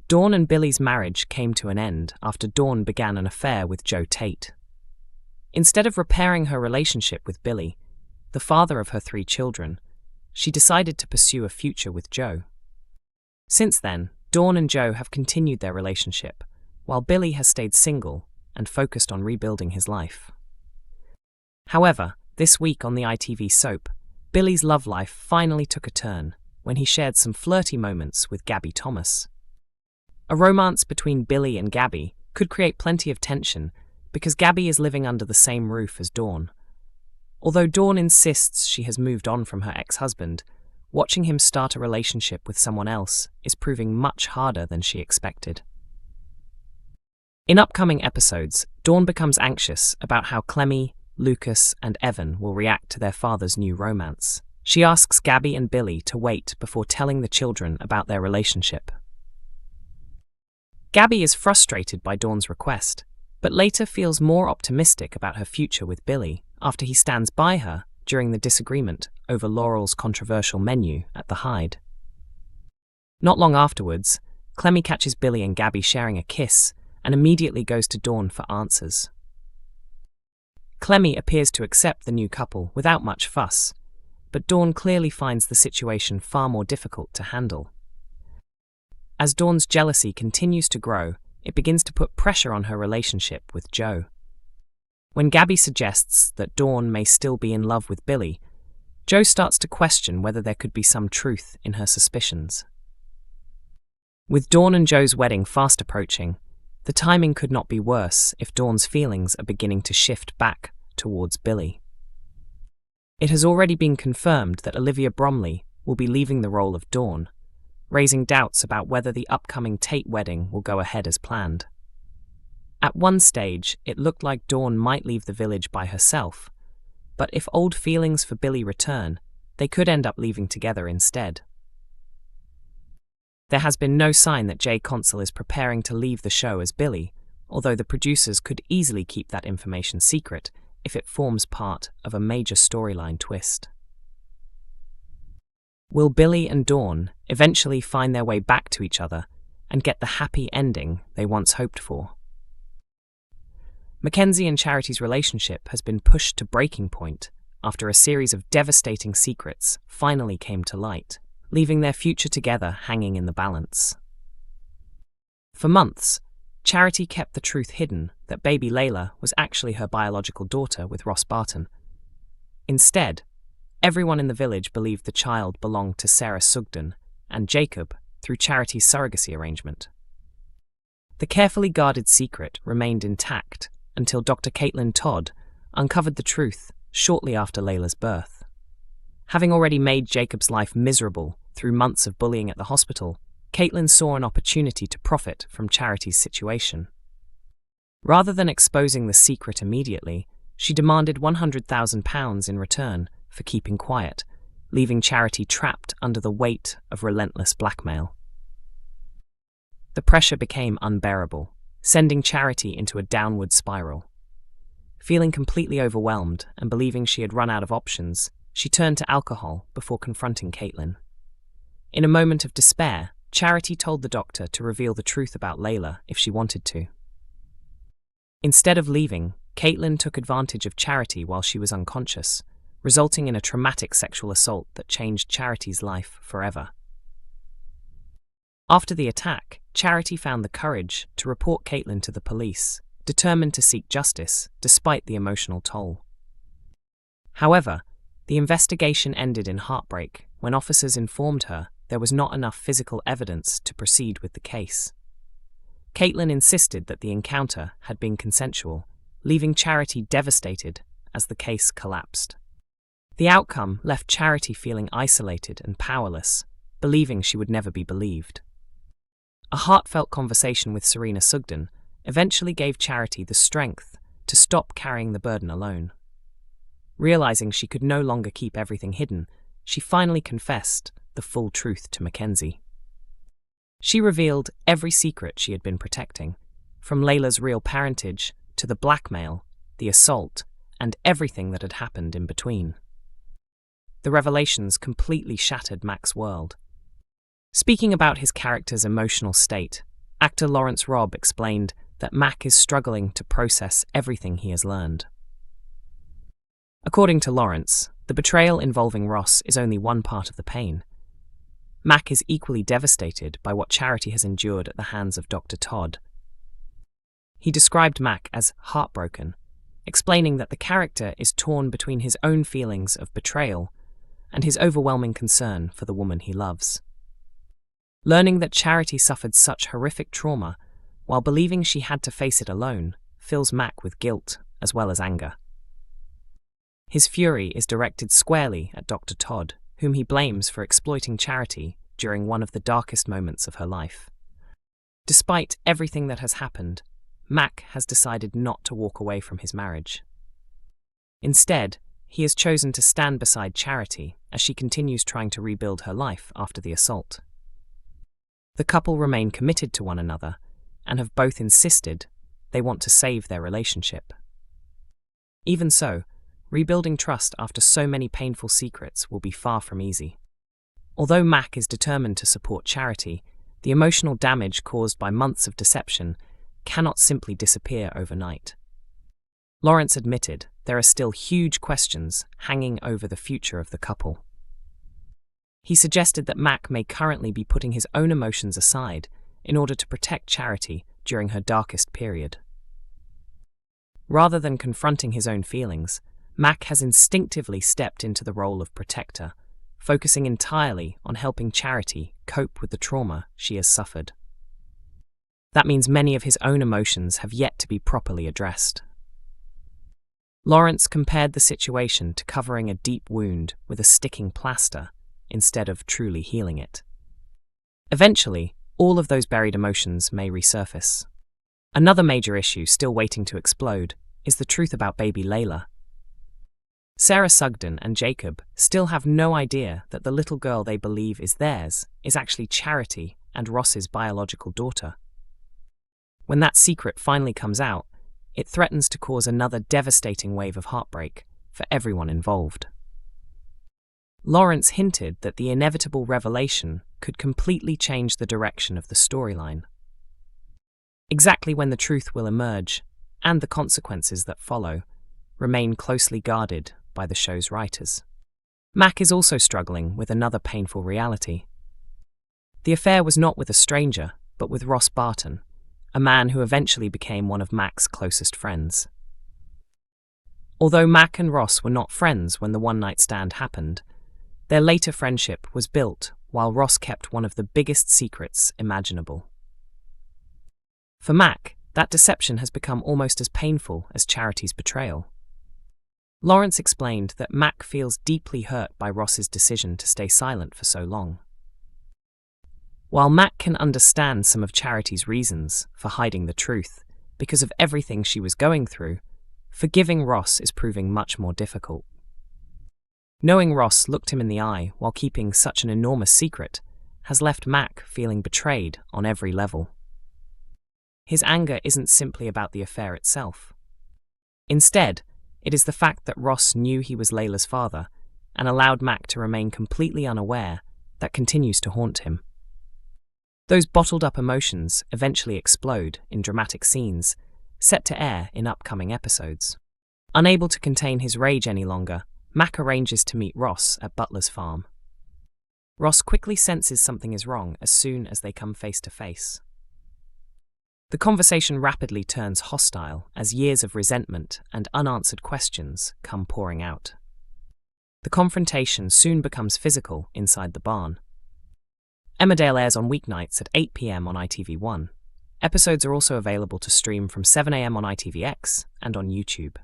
Dawn and Billy's marriage came to an end after Dawn began an affair with Joe Tate. Instead of repairing her relationship with Billy, the father of her 3 children, she decided to pursue a future with Joe. Since then, Dawn and Joe have continued their relationship, while Billy has stayed single and focused on rebuilding his life. However, this week on the ITV soap, Billy's love life finally took a turn when he shared some flirty moments with Gabby Thomas. A romance between Billy and Gabby could create plenty of tension because Gabby is living under the same roof as Dawn. Although Dawn insists she has moved on from her ex-husband, watching him start a relationship with someone else is proving much harder than she expected. In upcoming episodes, Dawn becomes anxious about how Clemmy, Lucas, and Evan will react to their father's new romance. She asks Gabby and Billy to wait before telling the children about their relationship. Gabby is frustrated by Dawn's request, but later feels more optimistic about her future with Billy after he stands by her during the disagreement over Laurel's controversial menu at the Hyde. Not long afterwards, Clemmy catches Billy and Gabby sharing a kiss and immediately goes to Dawn for answers. Clemmy appears to accept the new couple without much fuss, but Dawn clearly finds the situation far more difficult to handle. As Dawn's jealousy continues to grow, it begins to put pressure on her relationship with Joe. When Gabby suggests that Dawn may still be in love with Billy, Joe starts to question whether there could be some truth in her suspicions. With Dawn and Joe's wedding fast approaching, the timing could not be worse if Dawn's feelings are beginning to shift back towards Billy. It has already been confirmed that Olivia Bromley will be leaving the role of Dawn, raising doubts about whether the upcoming Tate wedding will go ahead as planned. At one stage, it looked like Dawn might leave the village by herself, but if old feelings for Billy return, they could end up leaving together instead. There has been no sign that Jay Console is preparing to leave the show as Billy, although the producers could easily keep that information secret if it forms part of a major storyline twist. Will Billy and Dawn eventually find their way back to each other and get the happy ending they once hoped for? Mackenzie and Charity's relationship has been pushed to breaking point after a series of devastating secrets finally came to light, leaving their future together hanging in the balance. For months, Charity kept the truth hidden that baby Layla was actually her biological daughter with Ross Barton. Instead, everyone in the village believed the child belonged to Sarah Sugden and Jacob through Charity's surrogacy arrangement. The carefully guarded secret remained intact until Dr. Caitlin Todd uncovered the truth shortly after Layla's birth. Having already made Jacob's life miserable through months of bullying at the hospital, Caitlin saw an opportunity to profit from Charity's situation. Rather than exposing the secret immediately, she demanded £100,000 in return for keeping quiet, leaving Charity trapped under the weight of relentless blackmail. The pressure became unbearable, sending Charity into a downward spiral. Feeling completely overwhelmed and believing she had run out of options, she turned to alcohol before confronting Caitlin. In a moment of despair, Charity told the doctor to reveal the truth about Layla if she wanted to. Instead of leaving, Caitlin took advantage of Charity while she was unconscious, resulting in a traumatic sexual assault that changed Charity's life forever. After the attack, Charity found the courage to report Caitlin to the police, determined to seek justice despite the emotional toll. However, the investigation ended in heartbreak when officers informed her there was not enough physical evidence to proceed with the case. Caitlin insisted that the encounter had been consensual, leaving Charity devastated as the case collapsed. The outcome left Charity feeling isolated and powerless, believing she would never be believed. A heartfelt conversation with Serena Sugden eventually gave Charity the strength to stop carrying the burden alone. Realizing she could no longer keep everything hidden, she finally confessed the full truth to Mackenzie. She revealed every secret she had been protecting, from Layla's real parentage to the blackmail, the assault, and everything that had happened in between. The revelations completely shattered Mac's world. Speaking about his character's emotional state, Actor Lawrence Robb explained that Mac is struggling to process everything he has learned. According to Lawrence, the betrayal involving Ross is only one part of the pain. Mac is equally devastated by what Charity has endured at the hands of Dr. Todd. He described Mac as heartbroken, explaining that the character is torn between his own feelings of betrayal and his overwhelming concern for the woman he loves. Learning that Charity suffered such horrific trauma while believing she had to face it alone fills Mac with guilt as well as anger. His fury is directed squarely at Dr. Todd, whom he blames for exploiting Charity during one of the darkest moments of her life. Despite everything that has happened, Mac has decided not to walk away from his marriage. Instead, he has chosen to stand beside Charity as she continues trying to rebuild her life after the assault. The couple remain committed to one another and have both insisted they want to save their relationship. Even so, rebuilding trust after so many painful secrets will be far from easy. Although Mac is determined to support Charity, the emotional damage caused by months of deception cannot simply disappear overnight. Lawrence admitted there are still huge questions hanging over the future of the couple. He suggested that Mac may currently be putting his own emotions aside in order to protect Charity during her darkest period. Rather than confronting his own feelings, Mac has instinctively stepped into the role of protector, focusing entirely on helping Charity cope with the trauma she has suffered. That means many of his own emotions have yet to be properly addressed. Lawrence compared the situation to covering a deep wound with a sticking plaster instead of truly healing it. Eventually, all of those buried emotions may resurface. Another major issue still waiting to explode is the truth about baby Layla. Sarah Sugden and Jacob still have no idea that the little girl they believe is theirs is actually Charity and Ross's biological daughter. When that secret finally comes out, it threatens to cause another devastating wave of heartbreak for everyone involved. Lawrence hinted that the inevitable revelation could completely change the direction of the storyline. Exactly when the truth will emerge, and the consequences that follow, remain closely guarded by the show's writers. Mac is also struggling with another painful reality. The affair was not with a stranger, but with Ross Barton, a man who eventually became one of Mac's closest friends. Although Mac and Ross were not friends when the one-night stand happened, their later friendship was built while Ross kept one of the biggest secrets imaginable. For Mac, that deception has become almost as painful as Charity's betrayal. Lawrence explained that Mac feels deeply hurt by Ross's decision to stay silent for so long. While Mac can understand some of Charity's reasons for hiding the truth because of everything she was going through, forgiving Ross is proving much more difficult. Knowing Ross looked him in the eye while keeping such an enormous secret has left Mac feeling betrayed on every level. His anger isn't simply about the affair itself. Instead, it is the fact that Ross knew he was Layla's father and allowed Mac to remain completely unaware that continues to haunt him. Those bottled-up emotions eventually explode in dramatic scenes, set to air in upcoming episodes. Unable to contain his rage any longer, Mac arranges to meet Ross at Butler's farm. Ross quickly senses something is wrong as soon as they come face to face. The conversation rapidly turns hostile as years of resentment and unanswered questions come pouring out. The confrontation soon becomes physical inside the barn. Emmerdale airs on weeknights at 8 p.m. on ITV1. Episodes are also available to stream from 7 a.m. on ITVX and on YouTube.